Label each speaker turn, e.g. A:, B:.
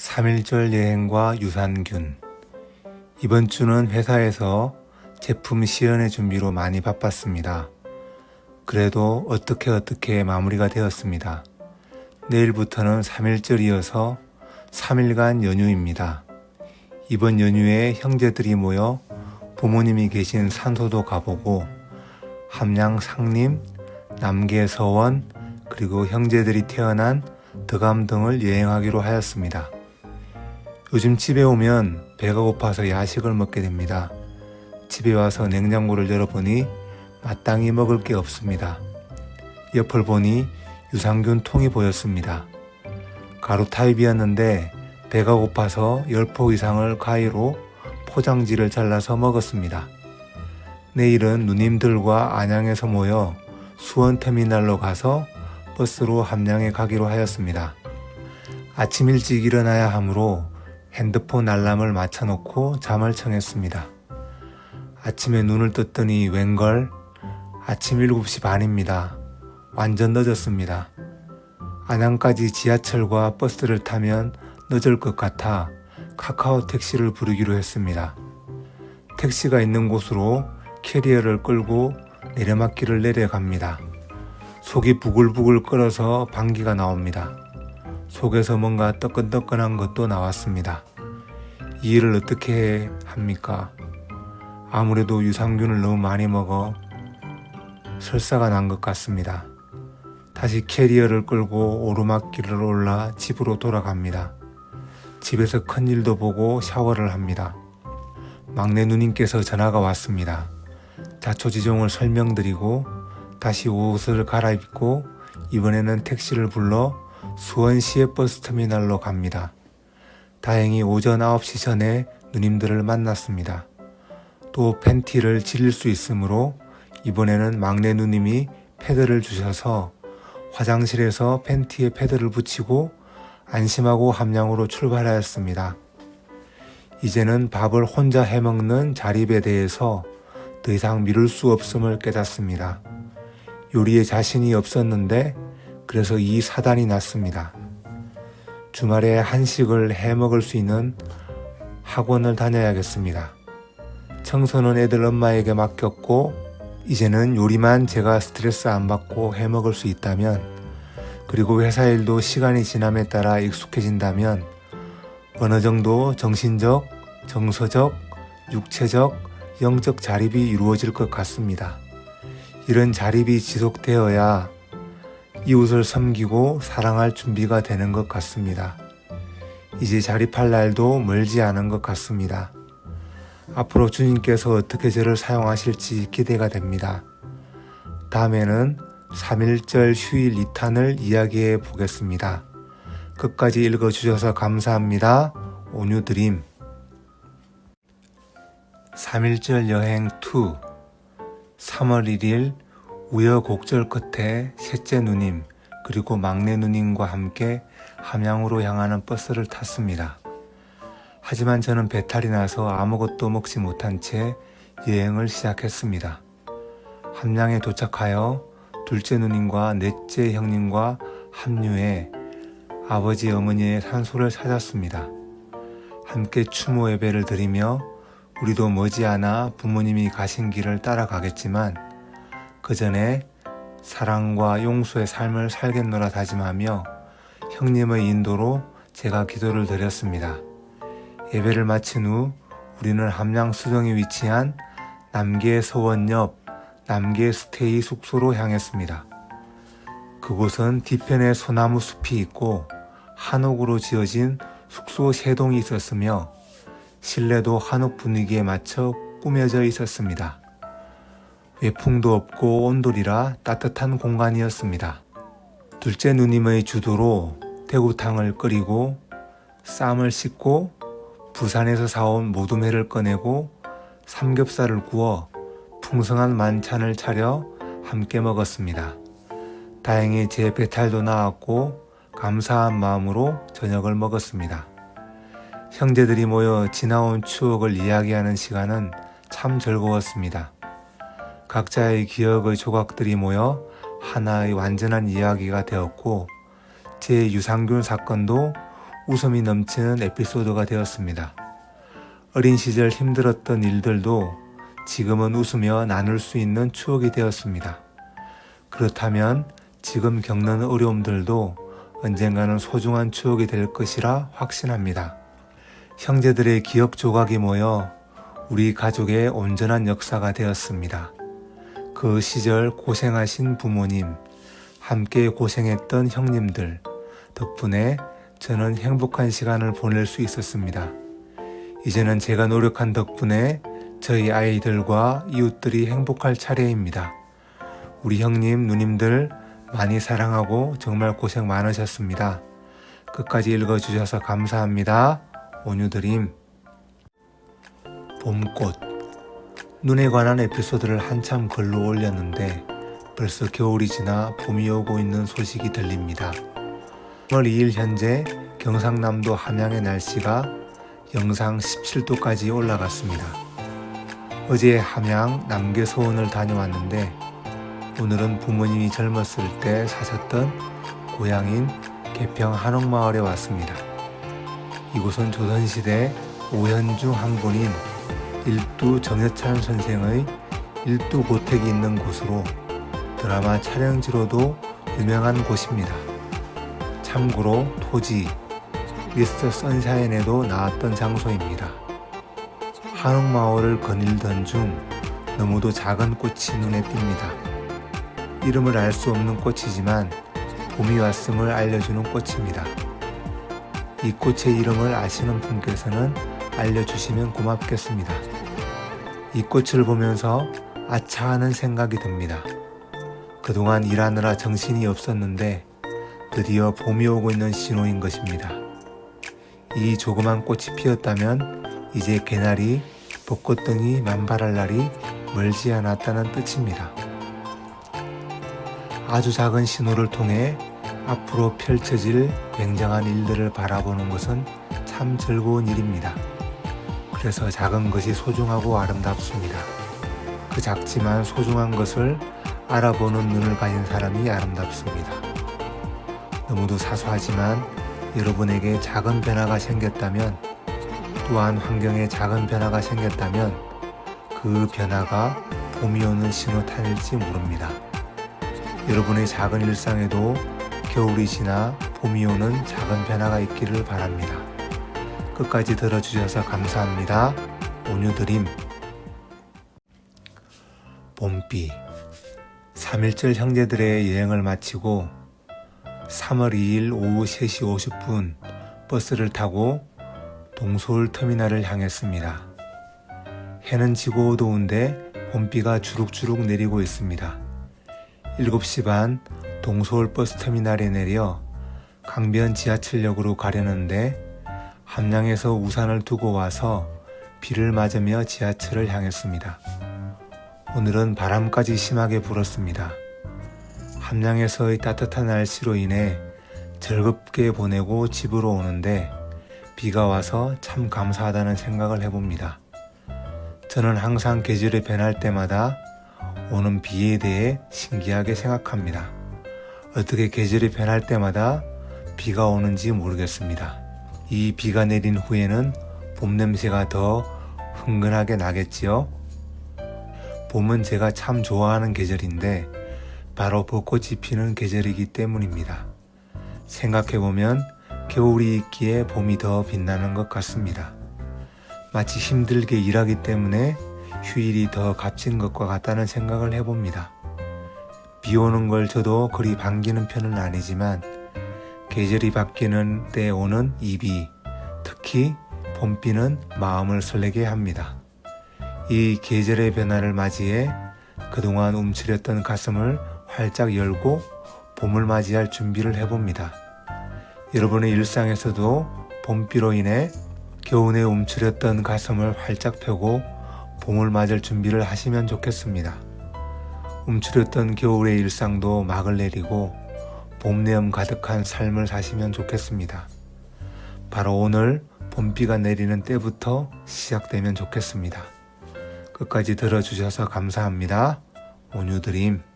A: 3.1절 여행과 유산균. 이번 주는 회사에서 제품 시연회 준비로 많이 바빴습니다. 그래도 어떻게 마무리가 되었습니다. 내일부터는 3.1절이어서 3일간 연휴입니다. 이번 연휴에 형제들이 모여 부모님이 계신 산소도 가보고 함양 상림, 남계 서원, 그리고 형제들이 태어난 덕암 등을 여행하기로 하였습니다. 요즘 집에 오면 배가 고파서 야식을 먹게 됩니다. 집에 와서 냉장고를 열어보니 마땅히 먹을 게 없습니다. 옆을 보니 유산균 통이 보였습니다. 가루 타입이었는데 배가 고파서 10포 이상을 가위로 포장지를 잘라서 먹었습니다. 내일은 누님들과 안양에서 모여 수원터미널로 가서 버스로 함양에 가기로 하였습니다. 아침 일찍 일어나야 하므로 핸드폰 알람을 맞춰놓고 잠을 청했습니다. 아침에 눈을 떴더니 웬걸 아침 7시 반입니다. 완전 늦었습니다. 안양까지 지하철과 버스를 타면 늦을 것 같아 카카오 택시를 부르기로 했습니다. 택시가 있는 곳으로 캐리어를 끌고 내리막길을 내려갑니다. 속이 부글부글 끓어서 방귀가 나옵니다. 속에서 뭔가 뜨끈뜨끈한 것도 나왔습니다. 이 일을 어떻게 합니까? 아무래도 유산균을 너무 많이 먹어 설사가 난 것 같습니다. 다시 캐리어를 끌고 오르막길을 올라 집으로 돌아갑니다. 집에서 큰일도 보고 샤워를 합니다. 막내 누님께서 전화가 왔습니다. 자초지종을 설명드리고 다시 옷을 갈아입고 이번에는 택시를 불러 수원시의 버스터미널로 갑니다. 다행히 오전 9시 전에 누님들을 만났습니다. 또 팬티를 지릴 수 있으므로 이번에는 막내 누님이 패드를 주셔서 화장실에서 팬티에 패드를 붙이고 안심하고 함양으로 출발하였습니다. 이제는 밥을 혼자 해먹는 자립에 대해서 더 이상 미룰 수 없음을 깨닫습니다. 요리에 자신이 없었는데 그래서 이 사단이 났습니다. 주말에 한식을 해먹을 수 있는 학원을 다녀야겠습니다. 청소는 애들 엄마에게 맡겼고 이제는 요리만 제가 스트레스 안 받고 해먹을 수 있다면, 그리고 회사 일도 시간이 지남에 따라 익숙해진다면 어느 정도 정신적, 정서적, 육체적, 영적 자립이 이루어질 것 같습니다. 이런 자립이 지속되어야 이웃을 섬기고 사랑할 준비가 되는 것 같습니다. 이제 자립할 날도 멀지 않은 것 같습니다. 앞으로 주님께서 어떻게 저를 사용하실지 기대가 됩니다. 다음에는 3.1절 휴일 2탄을 이야기해 보겠습니다. 끝까지 읽어주셔서 감사합니다. 온유드림. 3.1절 여행 2. 3월 1일 우여곡절 끝에 셋째 누님 그리고 막내 누님과 함께 함양으로 향하는 버스를 탔습니다. 하지만 저는 배탈이 나서 아무것도 먹지 못한 채 여행을 시작했습니다. 함양에 도착하여 둘째 누님과 넷째 형님과 합류해 아버지 어머니의 산소를 찾았습니다. 함께 추모 예배를 드리며 우리도 머지않아 부모님이 가신 길을 따라가겠지만 그 전에 사랑과 용서의 삶을 살겠노라 다짐하며 형님의 인도로 제가 기도를 드렸습니다. 예배를 마친 후 우리는 함양 수정에 위치한 남계 서원 옆 남계 스테이 숙소로 향했습니다. 그곳은 뒤편에 소나무 숲이 있고 한옥으로 지어진 숙소 3동이 있었으며 실내도 한옥 분위기에 맞춰 꾸며져 있었습니다. 외풍도 없고 온돌이라 따뜻한 공간이었습니다. 둘째 누님의 주도로 대구탕을 끓이고 쌈을 씻고 부산에서 사온 모둠회를 꺼내고 삼겹살을 구워 풍성한 만찬을 차려 함께 먹었습니다. 다행히 제 배탈도 나았고 감사한 마음으로 저녁을 먹었습니다. 형제들이 모여 지나온 추억을 이야기하는 시간은 참 즐거웠습니다. 각자의 기억의 조각들이 모여 하나의 완전한 이야기가 되었고 제 유산균 사건도 웃음이 넘치는 에피소드가 되었습니다. 어린 시절 힘들었던 일들도 지금은 웃으며 나눌 수 있는 추억이 되었습니다. 그렇다면 지금 겪는 어려움들도 언젠가는 소중한 추억이 될 것이라 확신합니다. 형제들의 기억 조각이 모여 우리 가족의 온전한 역사가 되었습니다. 그 시절 고생하신 부모님, 함께 고생했던 형님들 덕분에 저는 행복한 시간을 보낼 수 있었습니다. 이제는 제가 노력한 덕분에 저희 아이들과 이웃들이 행복할 차례입니다. 우리 형님, 누님들 많이 사랑하고 정말 고생 많으셨습니다. 끝까지 읽어주셔서 감사합니다. 온유드림. 봄꽃. 눈에 관한 에피소드를 한참 글로 올렸는데 벌써 겨울이 지나 봄이 오고 있는 소식이 들립니다. 3월 2일 현재 경상남도 함양의 날씨가 영상 17도까지 올라갔습니다. 어제 함양 남계서원을 다녀왔는데 오늘은 부모님이 젊었을 때 사셨던 고향인 개평 한옥마을에 왔습니다. 이곳은 조선시대 오현중 한군인 일두 정여찬 선생의 일두 고택이 있는 곳으로 드라마 촬영지로도 유명한 곳입니다. 참고로 토지 미스터 선샤인에도 나왔던 장소입니다. 한옥마을을 거닐던 중 너무도 작은 꽃이 눈에 띕니다. 이름을 알 수 없는 꽃이지만 봄이 왔음을 알려주는 꽃입니다. 이 꽃의 이름을 아시는 분께서는 알려주시면 고맙겠습니다. 이 꽃을 보면서 아차 하는 생각이 듭니다. 그동안 일하느라 정신이 없었는데 드디어 봄이 오고 있는 신호인 것입니다. 이 조그만 꽃이 피었다면 이제 개나리, 벚꽃 등이 만발할 날이 멀지 않았다는 뜻입니다. 아주 작은 신호를 통해 앞으로 펼쳐질 굉장한 일들을 바라보는 것은 참 즐거운 일입니다. 그래서 작은 것이 소중하고 아름답습니다. 그 작지만 소중한 것을 알아보는 눈을 가진 사람이 아름답습니다. 너무도 사소하지만 여러분에게 작은 변화가 생겼다면, 또한 환경에 작은 변화가 생겼다면 그 변화가 봄이 오는 신호탄일지 모릅니다. 여러분의 작은 일상에도 겨울이 지나 봄이 오는 작은 변화가 있기를 바랍니다. 끝까지 들어주셔서 감사합니다. 온유드림. 봄비. 3.1절 형제들의 여행을 마치고 3월 2일 오후 3시 50분 버스를 타고 동서울 터미널을 향했습니다. 해는 지고 어두운데 봄비가 주룩주룩 내리고 있습니다. 7시 반 동서울 버스터미널에 내려 강변 지하철역으로 가려는데 함양에서 우산을 두고 와서 비를 맞으며 지하철을 향했습니다. 오늘은 바람까지 심하게 불었습니다. 함양에서의 따뜻한 날씨로 인해 즐겁게 보내고 집으로 오는데 비가 와서 참 감사하다는 생각을 해봅니다. 저는 항상 계절이 변할 때마다 오는 비에 대해 신기하게 생각합니다. 어떻게 계절이 변할 때마다 비가 오는지 모르겠습니다. 이 비가 내린 후에는 봄 냄새가 더 흥건하게 나겠지요? 봄은 제가 참 좋아하는 계절인데 바로 벚꽃이 피는 계절이기 때문입니다. 생각해보면 겨울이 있기에 봄이 더 빛나는 것 같습니다. 마치 힘들게 일하기 때문에 휴일이 더 값진 것과 같다는 생각을 해봅니다. 비 오는 걸 저도 그리 반기는 편은 아니지만 계절이 바뀌는 때 오는 이 비, 특히 봄비는 마음을 설레게 합니다. 이 계절의 변화를 맞이해 그동안 움츠렸던 가슴을 활짝 열고 봄을 맞이할 준비를 해봅니다. 여러분의 일상에서도 봄비로 인해 겨우내 움츠렸던 가슴을 활짝 펴고 봄을 맞을 준비를 하시면 좋겠습니다. 움츠렸던 겨울의 일상도 막을 내리고 봄내음 가득한 삶을 사시면 좋겠습니다. 바로 오늘 봄비가 내리는 때부터 시작되면 좋겠습니다. 끝까지 들어주셔서 감사합니다. 온유드림.